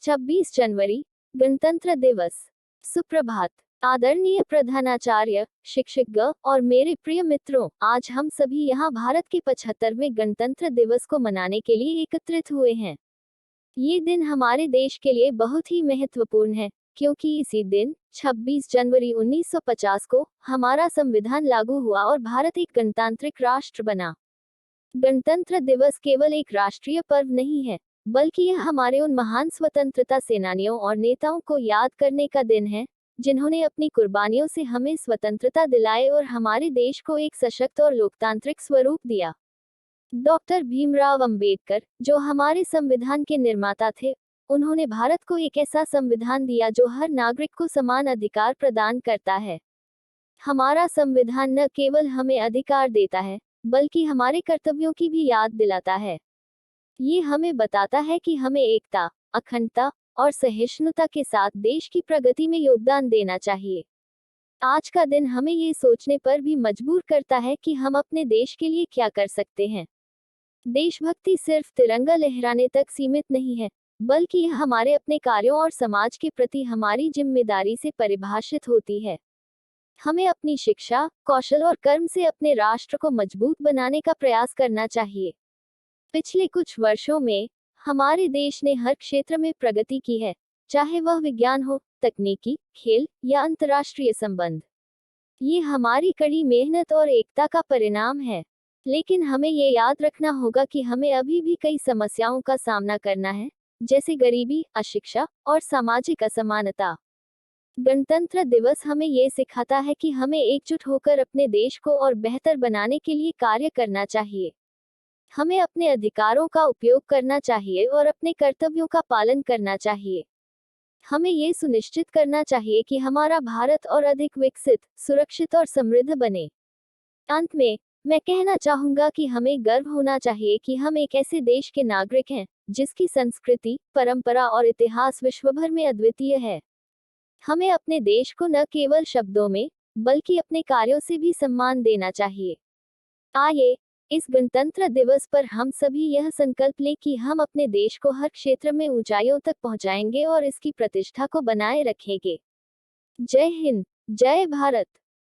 26 जनवरी, गणतंत्र दिवस। सुप्रभात। आदरणीय प्रधानाचार्य, शिक्षकगण और मेरे प्रिय मित्रों, आज हम सभी यहाँ भारत के 75वें गणतंत्र दिवस को मनाने के लिए एकत्रित हुए हैं। ये दिन हमारे देश के लिए बहुत ही महत्वपूर्ण है, क्योंकि इसी दिन 26 जनवरी 1950 को हमारा संविधान लागू हुआ और भारत एक गणतांत्रिक राष्ट्र बना। गणतंत्र दिवस केवल एक राष्ट्रीय पर्व नहीं है, बल्कि यह हमारे उन महान स्वतंत्रता सेनानियों और नेताओं को याद करने का दिन है, जिन्होंने अपनी कुर्बानियों से हमें स्वतंत्रता दिलाई और हमारे देश को एक सशक्त और लोकतांत्रिक स्वरूप दिया। डॉक्टर भीमराव अंबेडकर, जो हमारे संविधान के निर्माता थे, उन्होंने भारत को एक ऐसा संविधान दिया जो हर नागरिक को समान अधिकार प्रदान करता है। हमारा संविधान न केवल हमें अधिकार देता है, बल्कि हमारे कर्तव्यों की भी याद दिलाता है। ये हमें बताता है कि हमें एकता, अखंडता और सहिष्णुता के साथ देश की प्रगति में योगदान देना चाहिए। आज का दिन हमें ये सोचने पर भी मजबूर करता है कि हम अपने देश के लिए क्या कर सकते हैं। देशभक्ति सिर्फ तिरंगा लहराने तक सीमित नहीं है, बल्कि यह हमारे अपने कार्यों और समाज के प्रति हमारी जिम्मेदारी से परिभाषित होती है। हमें अपनी शिक्षा, कौशल और कर्म से अपने राष्ट्र को मजबूत बनाने का प्रयास करना चाहिए। पिछले कुछ वर्षों में हमारे देश ने हर क्षेत्र में प्रगति की है, चाहे वह विज्ञान हो, तकनीकी, खेल या अंतर्राष्ट्रीय संबंध। ये हमारी कड़ी मेहनत और एकता का परिणाम है। लेकिन हमें ये याद रखना होगा कि हमें अभी भी कई समस्याओं का सामना करना है, जैसे गरीबी, अशिक्षा और सामाजिक असमानता। गणतंत्र दिवस हमें ये सिखाता है कि हमें एकजुट होकर अपने देश को और बेहतर बनाने के लिए कार्य करना चाहिए। हमें अपने अधिकारों का उपयोग करना चाहिए और अपने कर्तव्यों का पालन करना चाहिए। हमें ये सुनिश्चित करना चाहिए कि हमारा भारत और अधिक विकसित, सुरक्षित और समृद्ध बने। अंत में, मैं कहना चाहूंगा कि हमें गर्व होना चाहिए कि हम एक ऐसे देश के नागरिक हैं, जिसकी संस्कृति, परंपरा और इतिहास विश्वभर में अद्वितीय है। हमें अपने देश को न केवल शब्दों में, बल्कि अपने कार्यों से भी सम्मान देना चाहिए। आइए, इस गणतंत्र दिवस पर हम सभी यह संकल्प लें कि हम अपने देश को हर क्षेत्र में ऊंचाइयों तक पहुंचाएंगे और इसकी प्रतिष्ठा को बनाए रखेंगे। जय हिंद, जय भारत।